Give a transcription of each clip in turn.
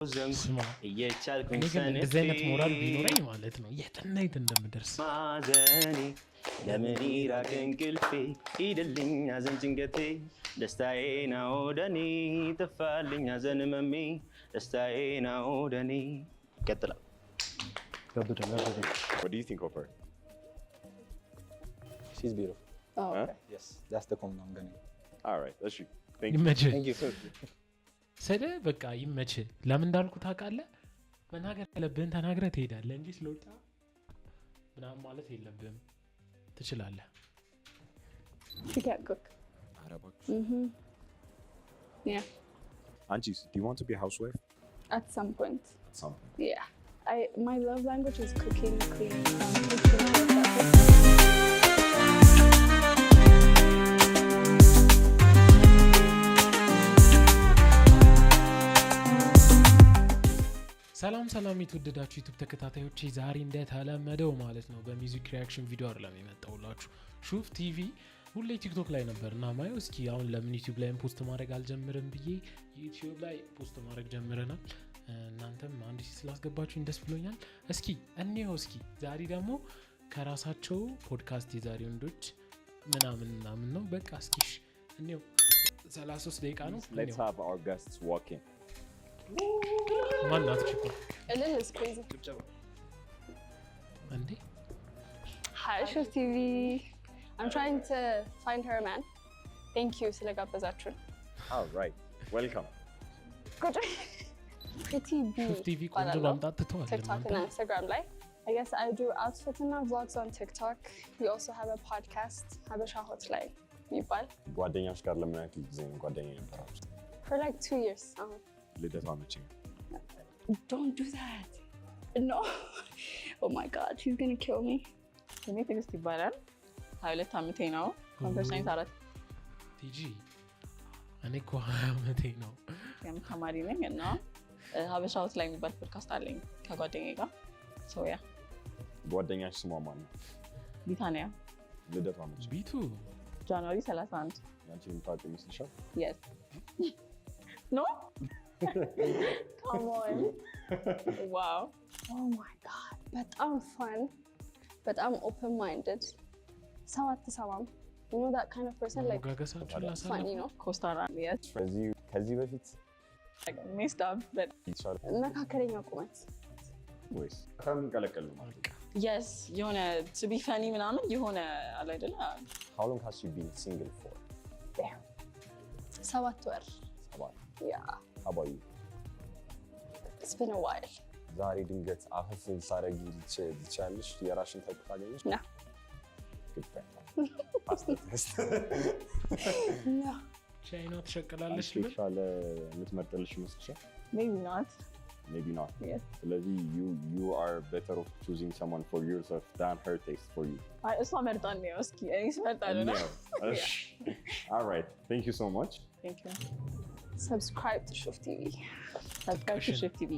ስማ እኔ ግን እንደዚህ አይነት ሞራል ቢኖረኝ ማለት ነው የትና የት እንደምደርስ ማዘኔ ለምን ይራቅ እንቅልፌ ሂድልኝ ሐዘን ጭንቀቴ ደስታዬ ነው ደኔ ጠፋልኝ ሐዘን ህመሜ ደስታዬ ነው ደኔ ይቀጥላል። What do you think of her? She's beautiful. Oh, okay. Yes, that's the comment I'm gonna. All right, that's you. Thank you. Thank you. ሰደ በቃ ይመች። ለምን እንዳልኩ ታውቃለህ? መናገር ያለብህን ተናግረህ ትሄዳለህ እንጂ ስለወጣ ምናምን ማለት የለብህም። ትችላለህ። She can't cook. Yeah. Anjis, do you want to be a housewife? At some point. At some point. Yeah. My love language is cooking, cleaning, ሰላም የተወደዳችሁ ዩቲዩብ ተከታታዮች ዛሬ እንደተለመደው ማለት ነው በሚውዚክ ሪአክሽን ቪዲዮ አይደለም የመጣሁላችሁ። ሹፍ ቲቪ ሁሌ ቲክቶክ ላይ ነበርና ማየው እስኪ አሁን ለምን ዩቲዩብ ላይ ፖስት ማድረግ አልጀምርም ብዬ ዩቲዩብ ላይ ፖስት ማድረግ ጀምረናል። እናንተም አንድ ሺህ ስላስገባችሁኝ ደስ ብሎኛል። እስኪ እንየው። እስኪ ዛሬ ደግሞ ከራሳቸው ፖድካስት የዛሬ ወንዶች ምናምን ነው። በቃ እስኪ እንየው። 33 ደቂቃ ነው። Let's have our guests walk in. ማን ናት ቺኮ? Ellen is crazy. እንዴ Hi Shuf TV. I'm trying to find her a man. Thank you ስለጋበዛችሁን። All right. Welcome. Good. ሹፍ ቲቪ ቆንጆ ማምጣት ትተዋል። TikTok and Instagram ላይ I guess I do outfit and vlogs on TikTok. We also have a podcast ሀበሻ ሆት ላይ ይባል። ጓደኛሽ ጋር ለምን ያክል ጊዜ ነው ጓደኛ የነበራችሁ? For like 2 years. ልደቷ መቼ ነው? Don't do that. No. Oh my god, he's going to kill me. እኔ ትዕግስት ይባላል። 22 ዓመቴ ነው። ኮምፒውተር ሳይንስ አራት ቲጂ እኔ እኮ 20 ዓመቴ ነው። ተማሪ ነኝ እና ሀበሻ ሆት ላይ የሚባል ፖድካስት አለኝ ከጓደኛዬ ጋር። ያ ጓደኛሽ ስሟ ማን ነው? ቢታንያ። ልደቷ መቼ? ቢቱ ጃንዋሪ 31። ያንቺን የምታውቂው ይመስልሻል? Yes. No? Come on. Wow. Oh my god. በጣም fun. በጣም open minded. ሰው አትሰማም. You know that kind of person like funny, you know? ኮስታራ። Yes. ከዚህ በፊት messed up but መካከለኛ ቁመት ወይስ ከምን ቀለቀሉ ማለት? yes የሆነ to be funny ምናምን የሆነ አለ አይደል? How long has she been single for? 7 ወር. 7. Yeah. How about you? It's been a while. ዛሬ ድንገት አፍፍን ሳረጊ ልቻልሽ የራሽን ታይፕ ታገኘሽ? No. No. ቻይና ትሸቀላለሽ ይሻለ የምትመርጥልሽ ይመስልሻል? Maybe not. Yes. ስለዚህ you are better of choosing someone for yourself than her taste for you. እሷ መርጣን ነው እስኪ እኔ ስመርጣለሁ ነው። All right. Thank you so much. Thank you. Subscribe to Shuf TV. Subscribe to Shuf TV.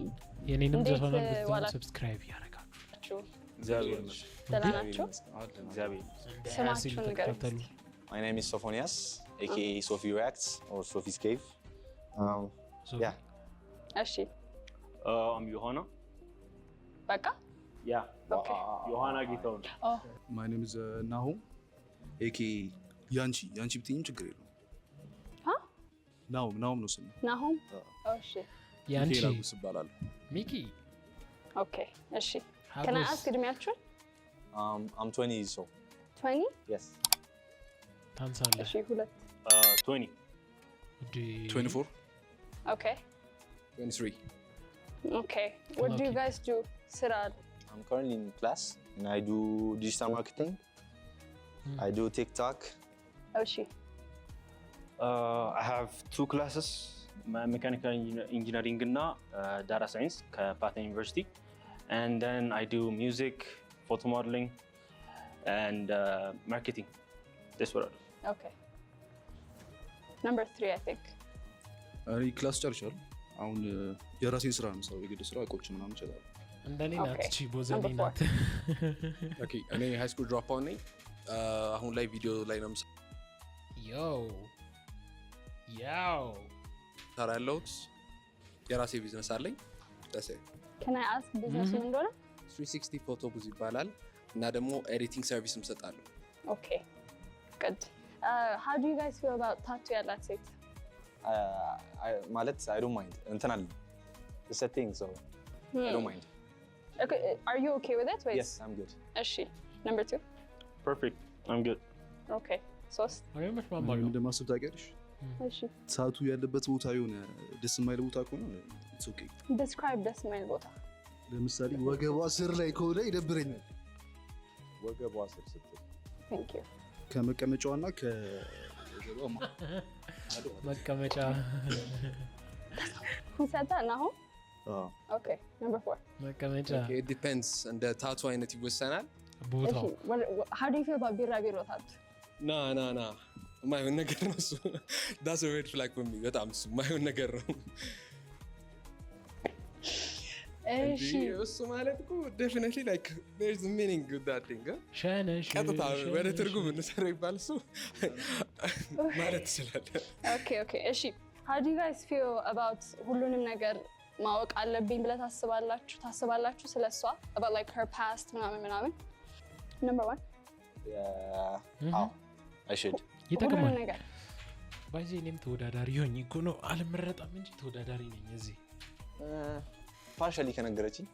የኔንም ዘፈን ብትሆን ሰብስክራይብ ያደርጋችሁ። እግዚአብሔር ስማችሁን ንገሩኝ። My name is Sophonias, aka Sophie Reacts or Sophie's Cave. Yeah. እሺ I'm Johanna. በቃ Yeah. Okay. Johanna Gitaun. Oh. My name is Nahum, aka ያንቺ ብትይኝ ችግር የለውም። ናሁም ነው ስሜ። ናሁም? እሺ ያንቺ ላጉስ ይባላል። ሚኪ? ኦኬ እሺ። Can I ask እድሜያችሁን? I'm 20 years old. 20? Yes. ታንሳለህ? እሺ 2 20. 24. Okay. 23. Okay. What do you guys do? ስራ? I'm currently in class and I do digital marketing. I do TikTok. እሺ I have 2 classes, mechanical engineering and data science at Patna University. And then I do music, photo modeling, and marketing. That's what I do. Okay. Number 3, I think. እኔ ክላስ ጨርሻለሁ። አሁን የራሴን ስራ ነው የምሰራው። የግድ ስራ እቆች ምናምን እችላለሁ። እንደኔ ናት እቺ ቦዘኔ ናት። ኦኬ እኔ ሃይ ስኩል ድሮፕ አውት ነኝ። አሁን ላይ ቪዲዮ ላይ ነው የምሰራው። ያው ሰራ ያለሁት የራሴ ቢዝነስ አለኝ። ደስ Can I ask business ምን እንደሆነ? 360 ፎቶ ብዙ ይባላል እና ደግሞ ኤዲቲንግ ሰርቪስም ሰጣለሁ። Okay. Good. How do you guys feel about tattoo ያላት ሴት? ማለት I don't mind. እንትን አለ. It's a thing, so I don't mind. Okay, are you okay with it? Yes, I'm good. እሺ. Number 2. Perfect. I'm good. Okay. ሶስት አየመሽ ማማሉ እንደማስብ ታውቂያለሽ? እሺ። ሰዓቱ ያለበት ቦታ የሆነ ደስ የማይል ቦታ ከሆነ it's okay። Describe ደስ የማይል ቦታ። ለምሳሌ ወገቧ ስር ላይ ከሆነ ይደብረኛል። ወገቧ ስር ስትል Thank you. ከመቀመጫዋና ከወገቧ መቀመጫ Who said that now? Okay. Number 4. መቀመጫ it depends እንደ ታቱ አይነት ይወሰናል። ቦታው How do you feel about ቢራቢሮ tattoo? ና የማይሆን ነገር ነው እሱ። that's a red flag for me በጣም እሱ የማይሆን ነገር ነው። እሺ እሱ ማለት እኮ definitely like there's a meaning to that thing ሸነሽ ቀጥታ ወደ ትርጉም እንሰራ ይባል እሱ ማለት ይችላል። Okay. እሺ how do you guys feel about ሁሉንም ነገር ማወቅ አለብኝ ብለህ ታስባላችሁ ስለሷ about like her past ምናምን? Number 1. Yeah. I should. ይጠቅማል። ሁሉንም ነገር ባይዜ እኔም ተወዳዳሪ ሆኜ እኮ ነው አልመረጣም እንጂ ተወዳዳሪ ነኝ እዚህ። partially ከነገረችኝ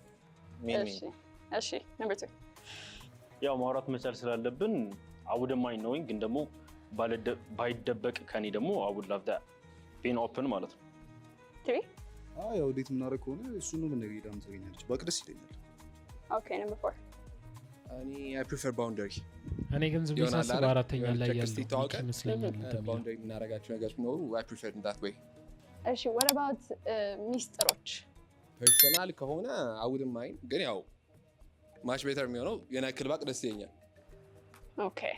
እሺ Number 2. ያው ማውራት መቻል ስላለብን I wouldn't mind knowing ግን ደግሞ ባይደበቅ ከኔ ደግሞ I would love that being open ማለት ነው። 3. ያው ዴት የምናደርግ ከሆነ እሱን ነው የምንነግርህ። ዳም ታገኛለች በቃ ደስ ይለኛል። Okay. Number 4. እኔ I prefer boundary እኔ ግን ዝም ብዬ ሳስብ አራተኛ ላይ ያለው ይመስለኛል። boundary የምናደርጋቸው ነገሮች ቢኖሩ I prefer in that way. እሺ what about ሚስጥሮች? ፐርሰናል ከሆነ I wouldn't mind ግን ያው much better የሚሆነው የኔ ያክል ባቅ ደስ ይለኛል። Okay.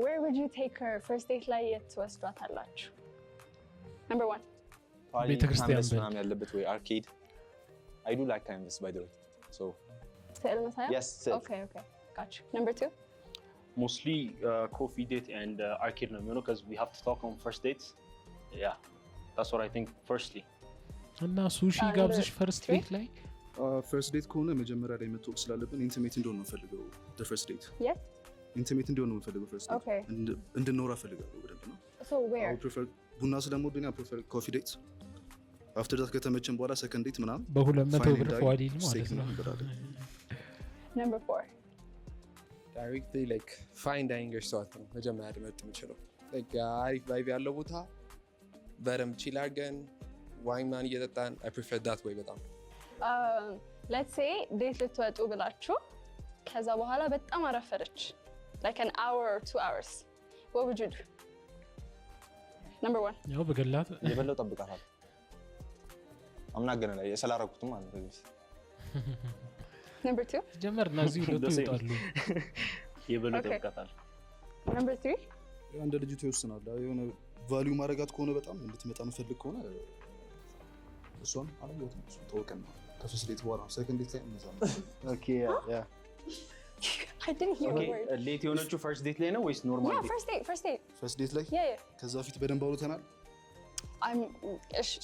Where would you take her first date ላይ የት ትወስዷታላችሁ? Number 1. ቤተክርስቲያን ምናምን ያለበት ወይ arcade. I do like canvas by the way. So ስዕል መሳያ? yes, sir. Okay. Gotcha. Number 2. Mostly coffee date and arcade ነው የሚሆነው because we have to talk on first dates. Yeah. That's what I think firstly. እና ሱሺ ጋብዝሽ ፈርስት ዴት ላይ ፈርስት ዴት ከሆነ መጀመሪያ ላይ መተዋወቅ ስላለብን ኢንቲሜት እንደሆነ ነው የምፈልገው። the first date Yes. ኢንቲሜት እንደሆነ ነው የምፈልገው ፈርስት ዴት Okay. እንድንኖር እፈልጋለሁ በደንብ ነው። So where? I prefer ቡና ስለምወድ I prefer coffee date. after that ከተመቸን በኋላ ሰከንድ ዴት ምናምን በ200 ብር ፏዲል ማለት ነው። Number 4. directly like fine dining restaurant ነው መጀመሪያ ልመርጥ የምችለው like አሪፍ ቫይብ ያለው ቦታ በደንብ ቺል አድርገን ዋይን ምናምን እየጠጣን I prefer that way በጣም Let's say ዴት ልትወጡ ብላችሁ ከዛ በኋላ በጣም አረፈደች like an hour or 2 hours. What would you do? Number 1. ያው በገላት የበለው ጠብቃታል። I'm not gonna lie ስላደረኩትም ማለት ነው። Number 2. ጀመር እና እዚህ ሁለቱ ይወጣሉ። የበለው Okay. ጠብቃታል። Number 3. አንድ ልጅቱ ይወስናል። የሆነ ቫልዩ ማድረጋት ከሆነ በጣም እንድትመጣ መፈልግ ከሆነ እሷም አለበት ነው ተወቀን ነው ከሶስት ዴት በኋላ ሰከንድ ዴት ላይ እንዛም Okay, yeah. I didn't hear the word. ሌት የሆነችው ፈርስት ዴት ላይ ነው ወይስ ኖርማል Yeah, ዴት? first date. ፈርስት ዴት ላይ Yeah. ከዛ ፊት በደንብ አውርተናል። I'm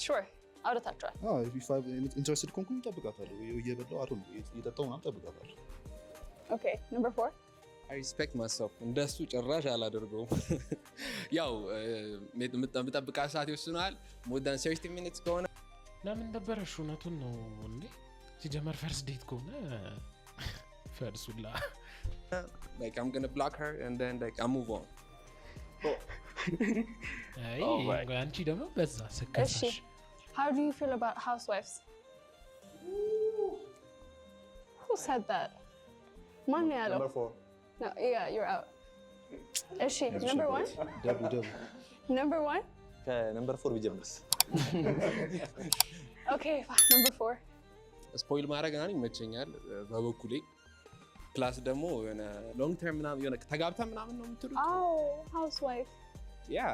sure. አውርታችኋል? if I'm interested ኮንኩኝ እጠብቃታለሁ። እየበላሁ አይደል እየጠጣሁ ምናምን እጠብቃታለሁ። Okay. Number 4. I respect myself እንደሱ ጭራሽ አላደርገውም። ያው የምጠብቃት ሰዓት ይወስናል። more than 30 minutes ከሆነ ለምን ደበረሽ? እውነቱን ነው እንዴ ሲጀመር ፈርስት ዴት ከሆነ ፈርሱላ like I'm gonna block her and then like I move on. አይ Oh, right. አንቺ ደግሞ በዛ ሰከሰሽ። How do you feel about housewives? Who said that? ማን ያለው? Number 4. No, yeah, you're out. እሺ, number 1? ደብል Number 1? ከነምበር 4 ቢጀምርስ? Okay, fine. Number 4. ስፖይል ማድረግ ምናምን ይመቸኛል በበኩሌ። ፕላስ ደግሞ የሆነ ሎንግ ተርም ምናምን የሆነ ተጋብተን ምናምን ነው የምትሉት? Oh, housewife. Yeah,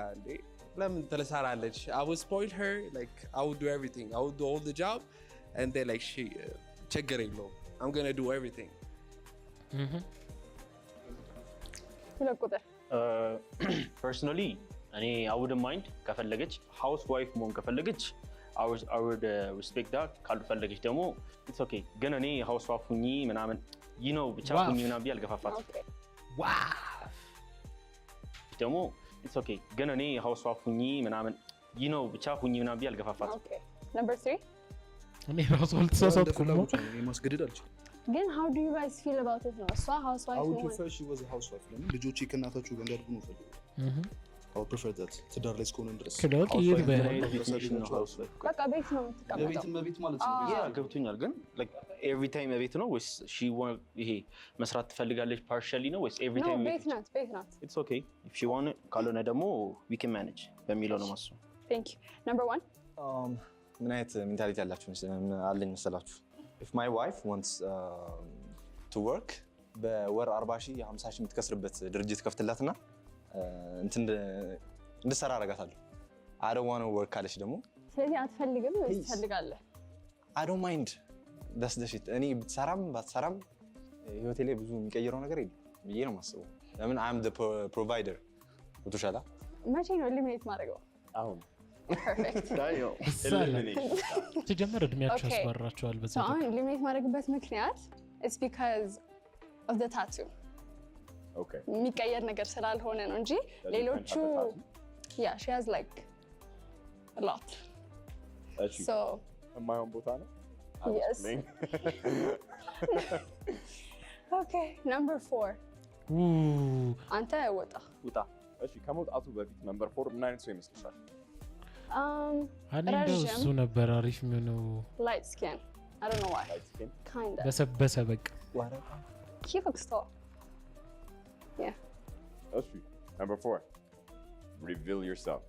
ለምን ትለሳራለች? I would spoil her, like I would do everything. I would do all the job and then like she ችግር የለውም. I'm gonna do everything. ሁለት ቁጥር ፐርሰናሊ እኔ I wouldn't mind ከፈለገች ሃውስ ዋይፍ መሆን ከፈለገች I would respect that. ካልፈለገች ደግሞ it's okay. ግን እኔ ሃውስ ዋይፍ ሁኚ ምናምን ብቻ ሁኚ ምናምን ብዬ አልገፋፋትም። ዋው ደግሞ it's okay. ግን እኔ ሃውስ ዋይፍ ሁኚ ምናምን ብቻ ሁኚ ምናምን ብዬ አልገፋፋትም። Okay. Number 3. እኔ ራሱ አልተሳሳትኩም ነው። ማስገደድ አልችልም። ግን how do you guys feel about it ነው? እሷ housewife I would ነው። prefer she was a housewife ለምን ልጆቼ ከእናታቸው ጋር እንዲያድጉ ነው ፈልገው። I would prefer that ትዳር ላይ እስከሆነ ድረስ ክሎክ ይሄድ ምን አይነት definition ነው house wife? በቃ ቤት ነው የምትቀመጠው። በቤትም በቤት ማለት ነው። ያ ገብቶኛል። ግን like every time ቤት ነው ወይስ she want ይሄ መስራት ትፈልጋለች partially ነው ወይስ every No, time ቤት ናት፣ ቤት ናት። it's okay if she want it ካልሆነ ደግሞ we can manage በሚለው ነው ማስበው። Thank you. Number 1. ምን አይነት ሜንታሊቲ ያላችሁ አለኝ መሰላችሁ? if my wife wants to work በወር 40,000 50,000 የምትከስርበት ድርጅት ከፍትላትና እንድሰራ አደርጋታለሁ። I don't want to work ካለች ደግሞ ስለዚህ አትፈልግም ወይስ ትፈልጋለህ? I don't mind that's the shit። እኔ ብትሰራም ባትሰራም ህይወቴ ላይ ብዙ የሚቀይረው ነገር የለም ብዬ ነው የማስበው። ለምን I'm the provider ወጥሻላ። መቼ ነው ኤሊሚኔት ማድረገው? አሁን Perfect. ሲጀመር እድሜያቸው Okay. ያስፈራራቸዋል በዛ So አሁን ኤሊሚኔት ማድረግበት ምክንያት it's because of the tattoo. Okay. የሚቀየር ነገር ስላልሆነ ነው እንጂ ሌሎቹ yeah she has like a lot. እሺ So የማይሆን ቦታ ነው። yes. Okay, number 4. አንተ ወጣ። ውጣ እሺ ከመውጣቱ በፊት ነምበር 4 ምን አይነት ሰው ይመስልሻል? እኔ እንደው እሱ ነበር አሪፍ የሚሆነው። Light skin. I don't know why. Light skin? Kind of. በሰበሰ በቃ He looks tall. Yeah. እሺ number 4 reveal yourself.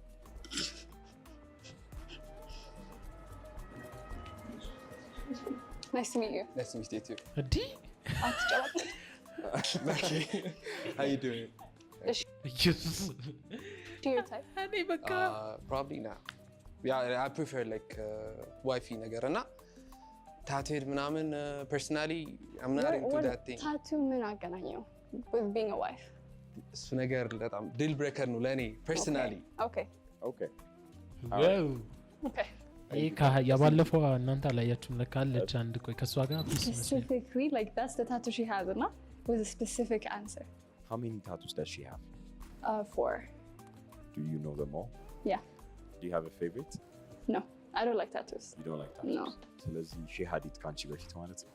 Nice to meet you. Nice to meet you too. እንዲ አትጨባጭ። How you doing? ኢየሱስ Do your type. እኔ በቃ Probably not. Yeah, I prefer like wifey ነገር እና tattooed ምናምን personally I'm not into that thing. Tattoo ምን አገናኘው with being a wife? እሱ ነገር በጣም deal breaker ነው ለእኔ personally. Okay. Okay. ዋው Okay. ይሄ ያባለፈው እናንተ አላያችሁም ለካ አለች አንድ ቆይ ከእሷ ጋር ፒስ መስሎኝ Specifically, like that's the tattoo she has, እና with a specific answer. How many tattoos does she have? 4. Do you know them all? Yeah. Do you have a favorite? No, I don't like tattoos. You don't like tattoos? No. ስለዚህ she had it ካንቺ በፊት ማለት ነው።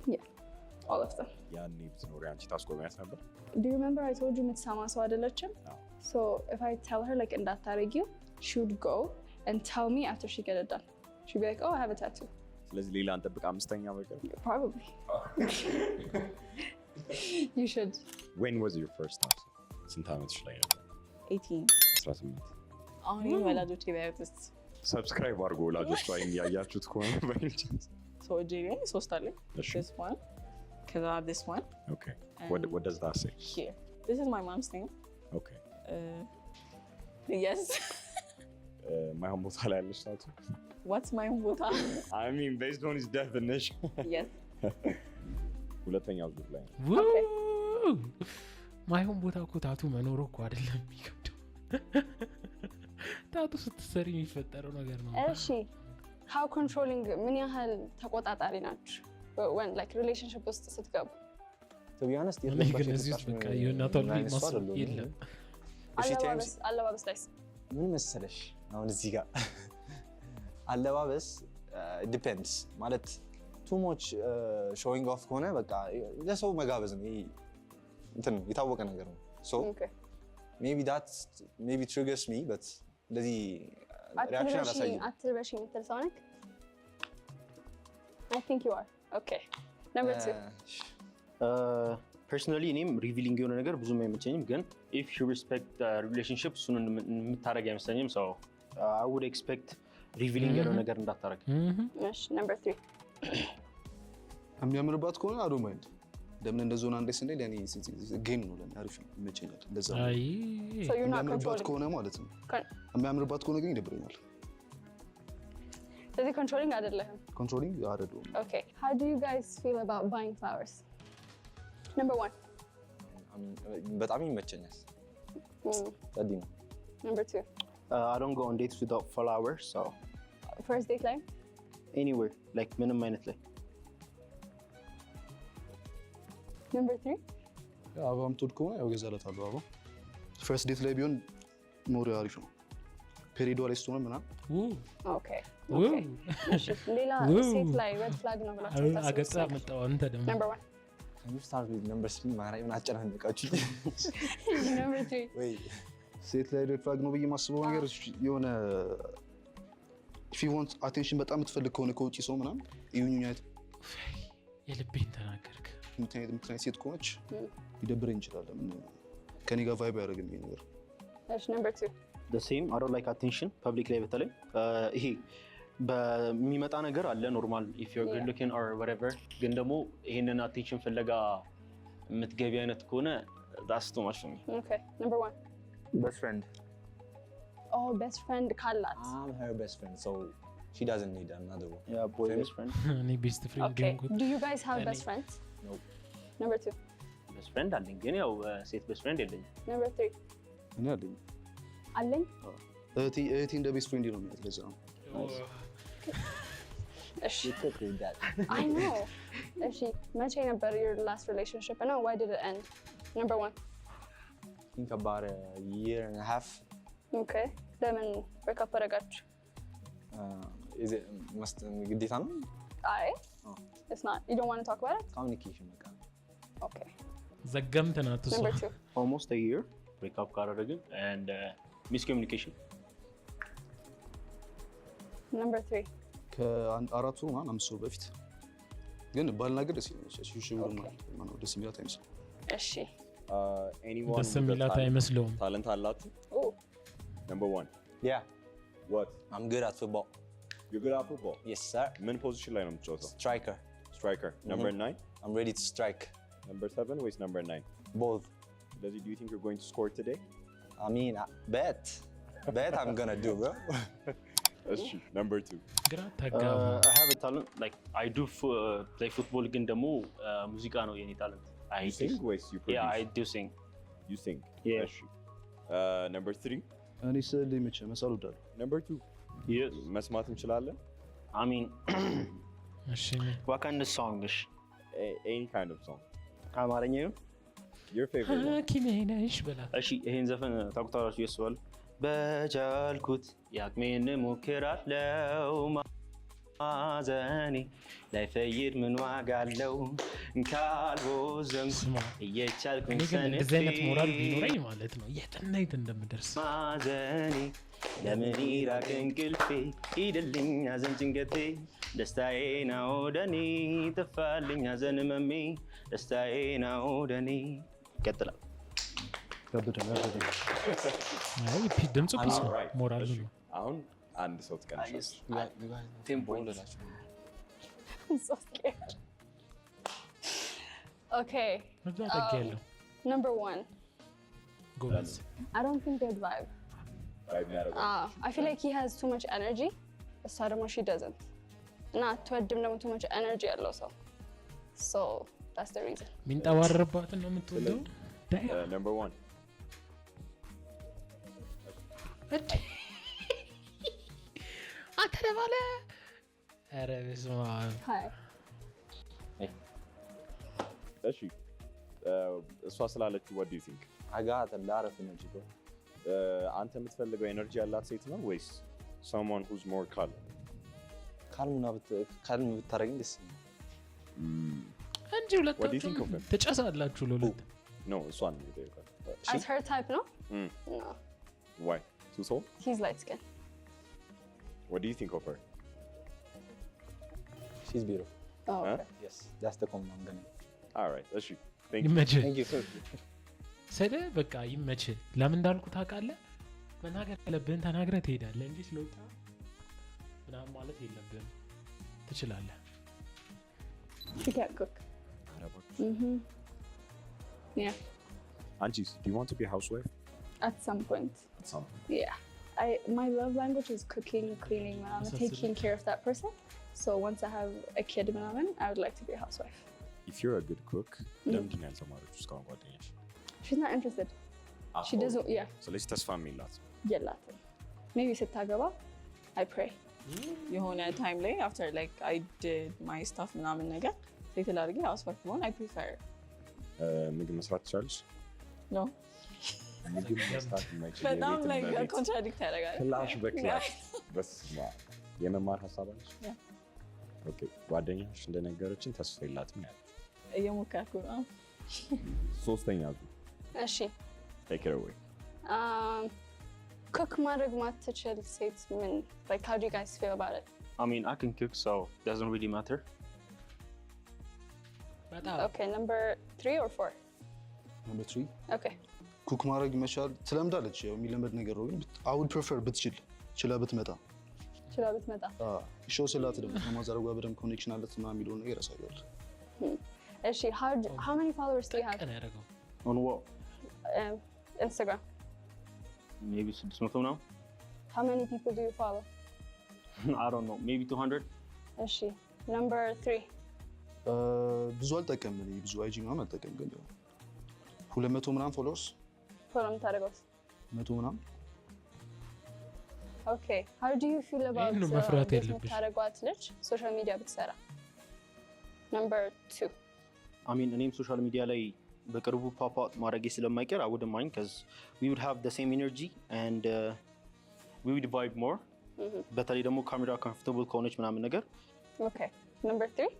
All of them. ያኔ ብትኖሪ አንቺ ታስቆሚያት ነበር? Do you remember I told you የምትሰማ ሰው አይደለችም? No. So if I tell her like እንዳታረጊው, she would go and tell me after she get it done. She'd be like, oh, I have a tattoo. ስለዚህ ሌላ እንጠብቅ አምስተኛ በቀር? Probably. You should. When was your first tattoo? ስንት ዓመትሽ ላይ ነበር? 18 18 አሁን ይህን ወላጆቼ ቢያዩት እስኪ ሰብስክራይብ አድርጎ ወላጆች ላይ ያያችሁት ከሆነ በኢንቻንስ ሰው እጄ ላይ 3 አለኝ። እሺ this one ከዛ this one okay what does that say? here this is my mom's name. okay yes ማይሆን ቦታ ላይ ያለሽ ታቱ? what's my ቦታ? I mean based on his definition. yes ሁለተኛው ዙር ላይ ማይሆን ቦታ እኮ ታቱ መኖሩ እኮ አይደለም የሚከብደው ታቱ ስትሰሪ የሚፈጠረው ነገር ነው። እሺ how controlling ምን ያህል ተቆጣጣሪ ናችሁ when like relationship ውስጥ ስትገቡ? to be honest እኔ ግን እዚህ ውስጥ በቃ የእናቷን ልጅ ማሰብ የለም። አለባበስ ላይ ምን መሰለሽ አሁን እዚህ ጋር አለባበስ ዲፔንድስ ማለት too much showing off ከሆነ በቃ ለሰው መጋበዝ ነው። ይሄ እንትን የታወቀ ነገር ነው። so Okay. maybe triggers me but እንደዚህ reaction አላሳይም። አትልበሽ የምትል ሰው ነህ? I think you are. Okay. Number 2. ፐርሰናሊ እኔም ሪቪሊንግ የሆነ ነገር ብዙም አይመቸኝም። ግን ኢፍ ዩ ሪስፔክት ሪሌሽንሽፕ እሱን የምታደርግ አይመስለኝም። ሰው አይ ውድ ኤክስፔክት ሪቪሊንግ ያለው ነገር እንዳታረግ። እሺ number 3. የሚያምርባት ከሆነ I don't mind። ለምን እንደዚህ ሆነ አንዴ ስንል ያኔ ጌም ነው ለኔ አሪፍ ነው ይመቸኛል። እንደዛ ነው። አይ So you're not የሚያምርባት controlling. ከሆነ ማለት ነው። የሚያምርባት ከሆነ ግን ይደብረኛል። ስለዚህ controlling አይደለህም። ኮንትሮሊንግ አይደለም። Okay. How do you guys feel about buying flowers? Number 1. በጣም ይመቸኛል። ጸዲ ነው። Number 2. I don't go on dates without flowers. So First date ላይ ኤኒዌር ላይክ ምንም አይነት ላይ Number 3? አበባ የምትወድ ከሆነ ያው እገዛላታለሁ አበባ። ፈርስት ዴት ላይ ቢሆን ኖር አሪፍ ነው። ፔሪዷ ላይ ስትሆን ምናምን Okay. Woo. Okay. እሺ ሌላ Woo. ሴት ላይ red flag ነው ብላችሁ አገጣ ታስቡት? መጣው አንተ ደግሞ Number 1. Can you start with number 3? ማርያም ምን አጨናነቃችሁ? Number 3. ወይ ሴት ላይ ሬድ ፍላግ ነው ብዬ የማስበው ነገር የሆነ if you want attention በጣም የምትፈልግ ከሆነ ከውጭ ሰው ምናምን ይሁንኛ የልቤን ተናገርክ። ምክንያት ሴት ከሆነች ሊደብረኝ ይችላል። ከኔ ጋር ቫይብ ያደርግም ይሄ ነገር። እሺ number 2. the same I don't like attention public ላይ በተለይ ይሄ በሚመጣ ነገር አለ ኖርማል if you're good looking or whatever ግን ደግሞ ይሄንን attention ፍለጋ የምትገቢ አይነት ከሆነ that's too much for me. Okay. Number 1. best friend. Oh, best friend ካላት. I'm her best friend, so she doesn't need another one. yeah boy best friend እኔ ቤስት ፍሬንድ Okay. ሆንኩት። Do you guys have እኔ- best friends? Nope. Number 2. best friend አለኝ ግን ያው ሴት best friend የለኝም። Number 3. እኔ አለኝ አለኝ? እህቴ እንደ ቤስት ፍሬንድ ነው የሚያት ለዛ ነው። እሺ You could read that. I know. እሺ መቼ ነበር your last relationship and why did it end? Number 1. Think about a year and a half. Okay. ለምን break up አደረጋችሁ? Is it ግዴታ ነው? አይ Oh. It's not. You don't want to talk about it? Communication በቃ። Okay. ዘገምት ናት እሷ። Number 2. almost a year break up ካደረግን and miscommunication Number 3. ከአራት ወር ምናምን 5 ወር በፊት ግን ባልናገር ደስ ይለኛል። ሽሽ ብሎ ማለት ደስ የሚላት አይመስልም። እሺ Anyone ደስ with a የሚላት talent- አይመስለውም። talent አላችሁ? Oh. Number 1. Yeah, What? I'm good at football. You're good at football? Yes, sir. ምን position ላይ ነው የምትጫወተው? Striker. Striker. Number 9? I'm ready to strike. Number 7 ወይስ number 9? Both. Do you think you're going to score today? I mean, bet I'm gonna do, bro. እሺ number 2. ግራ ተጋባ። I have a talent like I do play football ግን ደግሞ ሙዚቃ ነው የኔ talent. I You sing ወይስ you produce? yeah I do sing. You sing? Yeah. እሺ number 3? እኔ ስዕል መቼ መሳል እወዳለሁ። Number 2? Yes. መስማት እንችላለን? I mean እሺ what kind of song is Any kind of song. አማርኛ ነው? Your favorite one? ሐኪሜ ነሽ በላት። እሺ ይሄን ዘፈን ታውቁታላችሁ ያስባል በቻልኩት ያቅሜን ሞክራለው ማዘኔ ላይፈይድ ምን ዋጋ አለው ካልቦዘንኩ ስማ እየቻልኩኝ እኔ ግን እንደዚህ አይነት ሞራል ሰንፌ ቢኖረኝ ማለት ነው የት እንደምደርስ ማዘኔ ለምን ይራቅ እንቅልፌ ሂድልኝ ሐዘን ጭንቀቴ ደስታዬ ነው ወደኔ ጠፋልኝ ሐዘን ህመሜ ደስታዬ ነው ወደኔ ይቀጥላል። አይ ድምፁ ፒስ ነው Alright. ሞራሉ እሺ ነው። አሁን አንድ ሰው ትቀንሻለሽ። I'm so scared. Okay. እዛ ጠግ ያለው Number 1. ጎበዝ I don't think they'd vibe. Vibe የሚያደርገው I feel like he has too much energy. እሷ ደግሞ she doesn't. እና አትወድም ደግሞ too much energy ያለው ሰው. So that's the reason. ሚንጠባረርባትን ነው የምትወደው። number 1. አንተ ደባለ ኧረ በስመ አብ። Hi. እሺ እሷ ስላለችው what do you think? I got a lot of energy, bro. አንተ የምትፈልገው ኤነርጂ ያላት ሴት ነው ወይስ someone who's more calm? ካልም ብታደርገኝ ደስ ይለኛል። እንጂ What do you think of ሁለታችሁም him? ትጨሳላችሁ ለሁለት። No, እሷን ነው የጠየኳት። As her type, no? Mm. No. Why? Too tall? He's light skin. What do you think of her? She's beautiful. Oh, Huh? okay. Yes, that's the comment I'm gonna. All right, እሺ thank you. ይመችህ Thank you, sir. ስለ በቃ ይመችህ። ለምን እንዳልኩ ታውቃለህ? መናገር ያለብህን ተናግረህ ትሄዳለህ እንጂ ስለወጣ ምናምን ማለት የለብህም። ትችላለህ። She can't cook. Mm-hmm. Yeah, Anjis, do you want to be a housewife? at some point. At some point. Yeah. My love language is cooking, cleaning, manaman, That's taking care of that person. So once I have a kid, manaman, I would like to be a housewife. If you're a good cook, ለምንድን ነው ያልተማረችው እስካሁን ጓደኛሽ? She's not interested. She doesn't, yeah. ስለዚህ ተስፋ የሚላት የላትም. Maybe ስታገባ, I pray. የሆነ ታይም ላይ after like I did my stuff ምናምን ነገር ሴትል አድርጌ housewife መሆን I prefer ምግብ መስራት ትችላለሽ? no ምግብ መስራት የማይችል በጣም የቤት like እመቤት። contradict ያደርጋል ክላሽ በክላሽ በስመ አብ። የመማር ሀሳብ አለሽ? ያ። ኦኬ ጓደኛሽ እንደነገረችን ተስፋ የላትም ያለ እየሞከርኩ ነው ሶስተኛ ዙር እሺ take it away. ኩክ ማድረግ ማትችል ሴት ምን like how do you guys feel about it? I mean, I can cook, so it doesn't really matter. በጣም Okay, number 3 or 4? ነምበር 3 Okay. ኩክ ማድረግ መቻል ትለምዳለች። ያው የሚለመድ ነገር ነው። ግን I would prefer ብትችል ችላ ብትመጣ ችላ ብትመጣ። ሾው ስላት ደግሞ ከማዘረጓ በደንብ ኮኔክሽን አለት ምናምን የሚለውን ነገር ያሳያል። እሺ how many followers do you have? ቀን ያደረገው On what? Instagram. Maybe 600 now? How many people do you follow? I don't know. Maybe 200? እሺ number 3. ብዙ አልጠቀምም እኔ ብዙ አይጂ ምናምን አልጠቀምም። ግን ያው 200 ምናምን ፎሎወርስ ፎሎ የምታደርገው? 100 ምናምን Okay, how do you feel about ይሄን ነው መፍራት እንደዚህ ያለብሽ። የምታደርጓት ልጅ ሶሻል ሚዲያ ብትሰራ? number 2. I mean, እኔም ሶሻል ሚዲያ ላይ በቅርቡ ፖፕ አውት ማድረጌ ስለማይቀር I wouldn't mind because we would have the same energy and we would vibe more. በተለይ ደግሞ ካሜራ comfortable ከሆነች ምናምን ነገር Okay, number 3.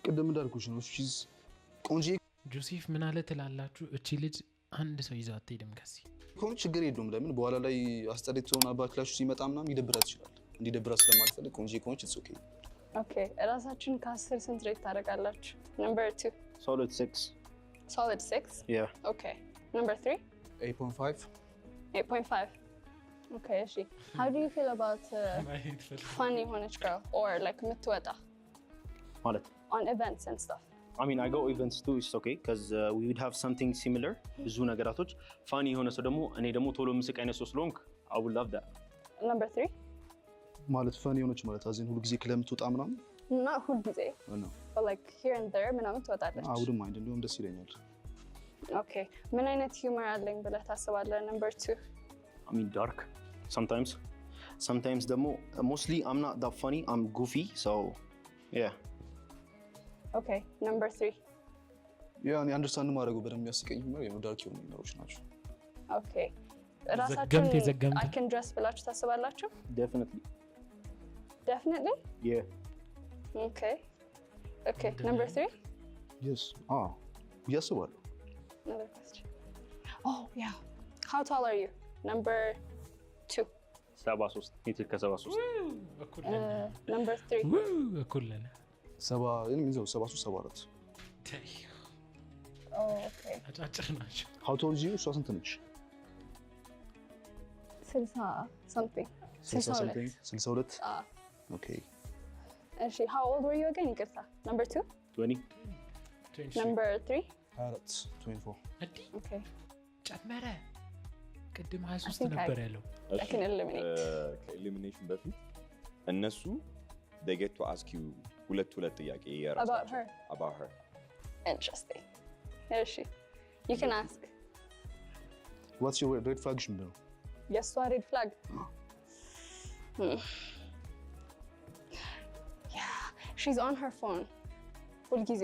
ቅድም እንዳልኩሽ ነው ሺዝ ቆንጆ ጆሴፍ ምን አለ ትላላችሁ? እቺ ልጅ አንድ ሰው ይዛ አትሄድም ከዚህ ከሆነ ችግር የለውም። ለምን በኋላ ላይ አስጠሪት ሆና ባክላሽ ሲመጣ ምናምን ሊደብራት ይችላል። እንዲደብራት ስለማልፈልግ ቆንጆ ከሆነች it's okay። Okay, ራሳችን ከ10 ስንት ሬት ታደርጋላችሁ? number 2. solid 6. solid 6. Yeah. Okay, number 3. 8.5 8.5. Okay, እሺ how do you feel about fun የሆነች girl or like የምትወጣ ማለት on events and stuff? I mean, I go events too, it's okay because we would have something similar. ብዙ ነገራቶች ፋኒ የሆነ ሰው ደግሞ እኔ ደግሞ ቶሎ ምስቅ አይነት ሰው ስለሆንክ I would love that. number 3. ማለት ፈን የሆነች ማለት አዘን ሁሉ ጊዜ ክለብ ትወጣ ምናምን not ሁል ጊዜ ነው። but like here and there ምናምን ትወጣለች። I wouldn't mind እንደውም ደስ ይለኛል። Okay, ምን አይነት humor አለኝ ብለህ ታስባለህ? number 2. I mean, dark sometimes ደግሞ mostly I'm not that funny, I'm goofy, so yeah. Okay, number 3. ያ እኔ አንደርስታንድ ማድረጉ በደንብ የሚያስቀኝ ነው የሆነ ዳርክ የሆኑ ነገሮች ናቸው። Okay, ራሳችሁን ዘገምቴ I can dress ብላችሁ ታስባላችሁ? Definitely. Definitely? Yeah. Okay. Okay, number 3. yes ያስባለሁ። Another question. Oh, yeah. How tall are you? number 2. 73 ሜትር ከ73 እኩል number 3. እኩል ነን። 73 Oh, okay. አጫጭር ናቸው። how tall is you? እሷ ስንት ነች? 60 something. 62. 62 Ah. okay. እሺ, how old were you again? ይቅርታ. number 2. 20. number 3. 24 እንዲህ Okay. ጨመረ። ቅድም I 23 think ነበር ያለው። I can eliminate. ከኤሊሚኔሽን በፊት እነሱ they get to ask you ሁለት ጥያቄ About her. about her. Interesting. እሺ, you can ask. what's your red flag ምንድን ነው? የእሷ red flag. Yeah, she's on her phone. ሁልጊዜ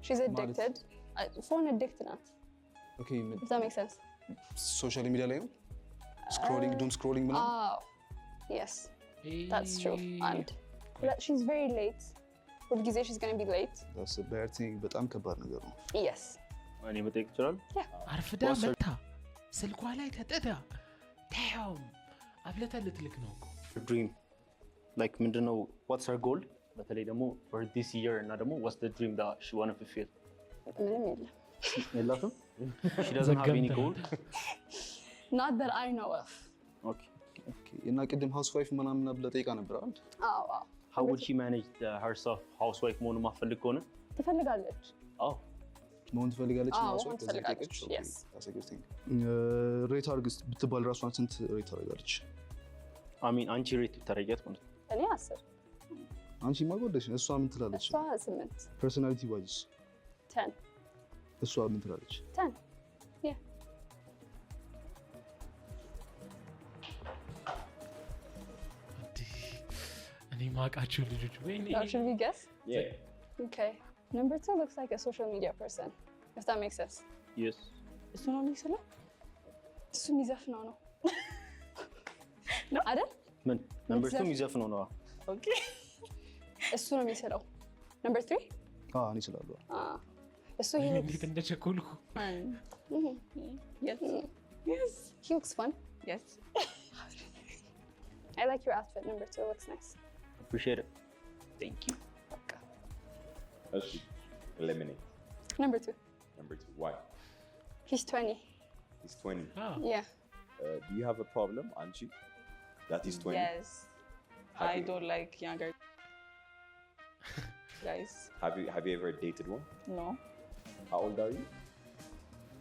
she's addicted. phone addict ናት. okay Does that make sense? ሶሻል ሚዲያ ላይ ነው ስክሮሊንግ ዱም ስክሮሊንግ ምናምን Oh, yes, that's true. And she's very late. ሁልጊዜ she's gonna be late. that's a bad thing በጣም ከባድ ነገር ነው። Yes. እኔ መጠየቅ ይችላል? አርፍዳ መታ ስልኳ ላይ ተጠዳ ታያውም አብለታ ልትልክ ነው እኮ። ድሪም ላይክ ምንድነው what's her goal? በተለይ ደግሞ for this year እና ደግሞ what's the dream that she want to fulfill? ምንም የለም. የላትም? She doesn't have any goal? Not that I know of. Okay. እና ቅድም ሃውስ ዋይፍ ምናምን ብለህ ጠይቃ ነበር አይደል? አዎ። How would she manage herself housewife መሆን ማፈልግ ከሆነ? ትፈልጋለች። አዎ መሆን ትፈልጋለች አዎ፣ ሃውስ መሆን ዋይፍ ትፈልጋለች። Yes. ሬት አድርግስ ብትባል ራሷን ስንት ሬት ታደርጋለች? I mean አንቺ ሬት ብታደርጊያት ማለት ነው። እኔ 10። አንቺ ማጎደሽ እሷ ምን ትላለች? እሷ 8። ፐርሰናሊቲ ዋይዝ 10. እሷ ምን ትላለች? 10. Yeah. ማቃችሁ ልጆች ወይኔ Now, should we guess? Yeah. Okay. Number 2 looks like a social media person. If that makes sense. Yes. እሱ ነው የሚስለው? እሱ የሚዘፍነው ነው አይደል? ምን ነምበር 2 የሚዘፍነው ነው? ኦኬ እሱ ነው የሚስለው። Number 3? እኔ እችላለሁ። እሱ he ወይኔ looks እንዴት እንደቸኮልኩ Yes. Yes. he looks fun. Yes. I like your outfit. Number 2 looks nice. Appreciate it. Thank you. Eliminate. Number 2. Number 2. Why? He's 20. He's 20. Yeah. Do you have a problem, Anchi? That he's 20? Yes. I don't like younger guys. Have you ever dated one? No. How old are you?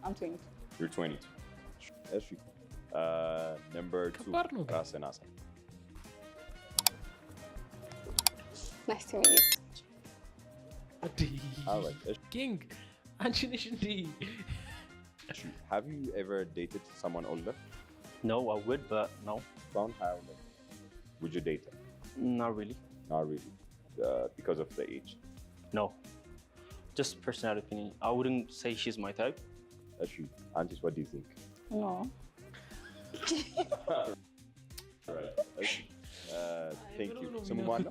I'm 20. You're 22. That's true. Number 2. ከባድ ነው ግን። ራስን አሳይ። Nice to meet you. Alright. ኪንግ አንቺ ነሽ እንዴ? Have you ever dated someone older? No, I would, but no, Around how old? Would you date them? not really. Not really. Because of the age. No, just personal opinion. I wouldn't say she's my type. That's true. Antis, what do you think? No. Alright. Thank you. Someone?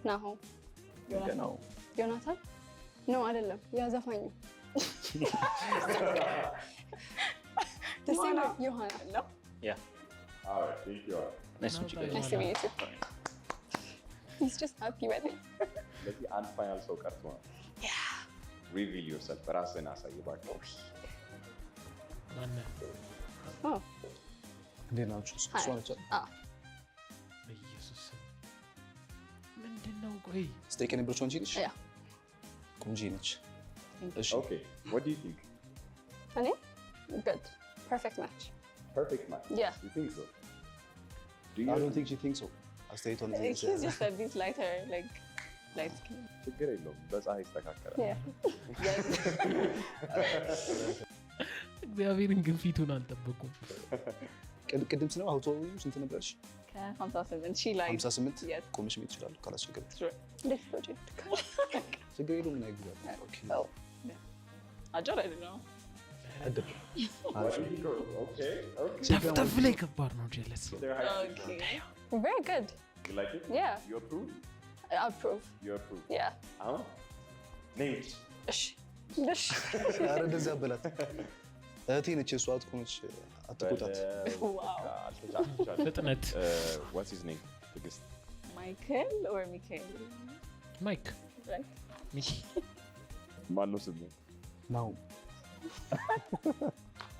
Nahum. No. ዮናታን? No, አይደለም። ያ ዘፋኙ The singer Johanna. No. Yeah. Alright. Thank you. Nice to meet you guys. Nice to meet you too. He's just happy with it. Let's see. And final so cartoon. Yeah. Reveal yourself. ራስን አሳይ እባክህ። ማነህ? Oh. እንዴት ናችሁ? እሷ ነች በኢየሱስ ምንድን ነው? ቆይ ስጠይቅ የነበረችው አንቺ ነች? Yeah. ቆንጆ ነች። እሺ Okay. What do you think? እኔ? Good. Perfect match. Perfect match. Yeah. You think so? Do I you? don't think she thinks so. አስተያየቷን He's just a bit lighter, like light skin. ችግር የለውም። በፀሐይ ይስተካከላል። Yeah. እግዚአብሔርን ግን ፊቱን አልጠበቁም። ቅድም ስለው አውቶ ስንት ነበርሽ? ከ57 she like 58 Yes. ቆመሽ መሄድ ይችላል ካላስቸገረ እንዴት ነው ጭ ችግር የለውም። ምን ያግዛል? ኦኬ አጭር አይደለም። Okay. ተፍተፍ ላይ ከባድ ነው። ጀለስ Okay. Very good. You like it? Yeah. You approve? I approve. You approve. Yeah. አሁን ነኝ። እሺ እሺ ኧረ እንደዚያ በላት። እህቴ ነች የእሷ እህት ከሆነች አትቆጣት። Wow. ፍጥነት What's his name? ትዕግስት። Michael or Michael? ማይክ Right? ሚኪ ማነው ስሙ? ናው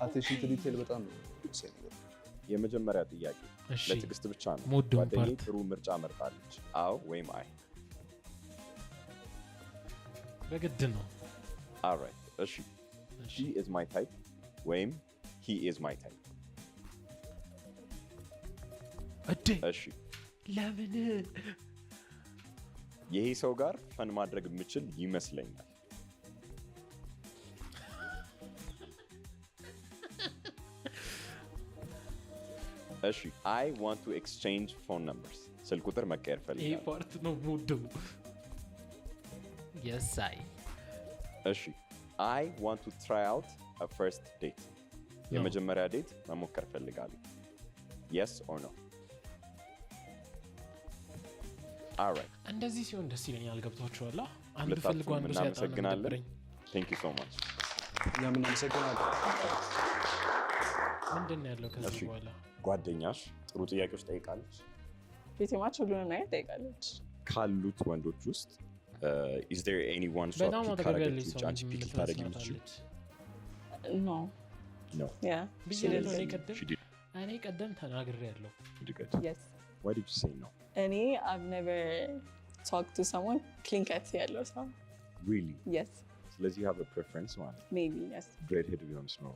አቴንሽን ቱ ዲቴል በጣም ወሳኝ ነገር ነው። የመጀመሪያ ጥያቄ እሺ ለትዕግስት ብቻ ነው። ሞዶን ጓደኛዬ ፓርት ጥሩ ምርጫ መርጣለች። አዎ ወይም አይ? በግድ ነው። Alright. እሺ she is my type ወይም he is my type? እዴ እሺ ለምን ይሄ ሰው ጋር ፈን ማድረግ የምችል ይመስለኛል። እሺ I want to exchange phone numbers. ስልክ ቁጥር መቀየር ይሄ ፈልጋለሁ። ፓርት ነው ሞደው የሳይ እሺ I want to try out a first date. የመጀመሪያ ዴት መሞከር ፈልጋለሁ። Yes or no? Alright. እንደዚህ ሲሆን ደስ ይለኛል። ገብቷችኋል? አንድ ሁለታችሁም ፈልጎ አንዱ ሲያጣ ነው እናመሰግናለን። የሚደብረኝ። Thank you so much. እኛም እናመሰግናለን። ምንድን ነው ያለው ከዚህ እሺ። በኋላ? ጓደኛሽ ጥሩ ጥያቄዎች ጠይቃለች። ቤቴማች ሁሉንም ነገር ጠይቃለች። ካሉት ወንዶች ውስጥ is there anyone so በጣም pick አጠገብ ያለች ካረገች ሰው አንቺ ፒክ ልታደርጊ የምትችይው? No. No. Yeah. ብዬ She ነው እኔ didn't. ቀደም She did. እኔ ቀደም ተናግሬያለሁ። Pretty good. Yes. Why did you say no? Any, I've never talked to someone clean cut yellow so. Really? Yes. ስለዚህ you have a preference ማለት ነው? Maybe, yes. Redhead ቢሆንስ ነው?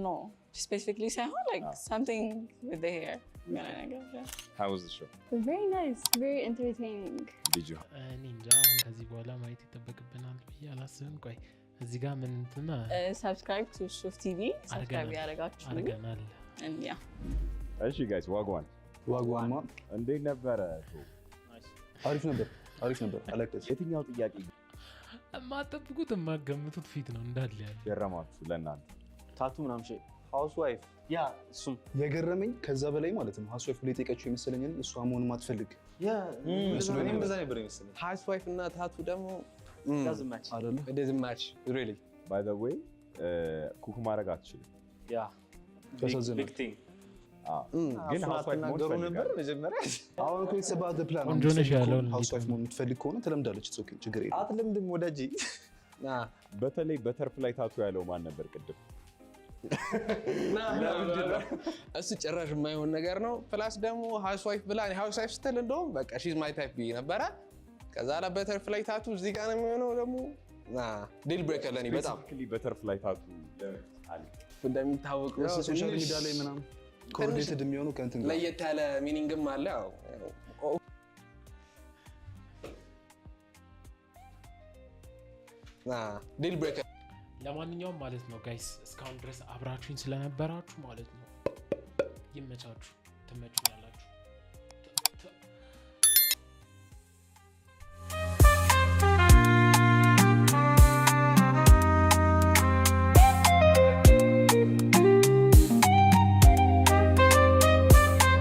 No. Specifically someone like something with the hair. Yeah. How was the show? Very nice. Very entertaining. Did you? እኔ እንጃ አሁን ከዚህ በኋላ ማየት ይጠበቅብናል ብዬ አላስብም። ቆይ እዚህ ጋር ምን እንትና Subscribe to Shuf TV. Subscribe ያደረጋችሁ አድርገናል። and yeah. እሺ guys ዋጓን ዋጓማ እንዴት ነበረ? Nice. አሪፍ ነበር አለቀስ የትኛው ጥያቄ የማጠብቁት የማገምቱት ፊት ነው እንዳለ ያለ ገረማችሁ ለእናንተ? ታቱ ምናምን ሼ ሃውስ ዋይፍ ያ እሱም የገረመኝ ከዛ በላይ ማለት ነው ሃውስ ዋይፍ ብሎ የጠየቀችው የመሰለኝን እሷ መሆን ማትፈልግ እኔም በዛ ነበር የመሰለኝ ሃውስ ዋይፍ እና ታቱ ደግሞ ዳዝማች አይደለ doesn't match really ባይ ዘ ዌይ ኩክ ማድረግ አትችልም። ያ ያሳዝናል። ቢግ ቲንግ ግን ሃውስ ዋይፍ መሆን ነበር ትፈልጋለህ? መጀመሪያ አሁን እኮ it's about the plan ቆንጆ ነሽ ያለውን ሃውስ ዋይፍ መሆን የምትፈልግ ከሆነ ትለምዳለች ኦኬ ችግር የለም አትለምድም ወዳጄ በተለይ በተርፍላይ ታቱ ያለው ማን ነበር ቅድም? እሱ ጭራሽ የማይሆን ነገር ነው ፕላስ ደግሞ ሃውስ ዋይፍ ብላ ሃውስ ዋይፍ ስትል እንደውም በቃ she's my type ብዬ ነበረ ከዛ ላይ በተርፍላይ ታቱ እዚህ ጋር ነው የሚሆነው ደግሞ ዲል ብሬከር ለኔ በጣም ስፔሲፊካሊ በተርፍላይ ታቱ አለ እንደሚታወቀው ሶሻል ሚዲያ ላይ ምናምን ኮሪሌትድ የሚሆነው ከእንትን ጋር ለየት ያለ ሚኒንግም አለ ያው ዲል ብሬከር ለማንኛውም ማለት ነው ጋይስ እስካሁን ድረስ አብራችሁኝ ስለነበራችሁ ማለት ነው ይመቻችሁ ትመቹኛላችሁ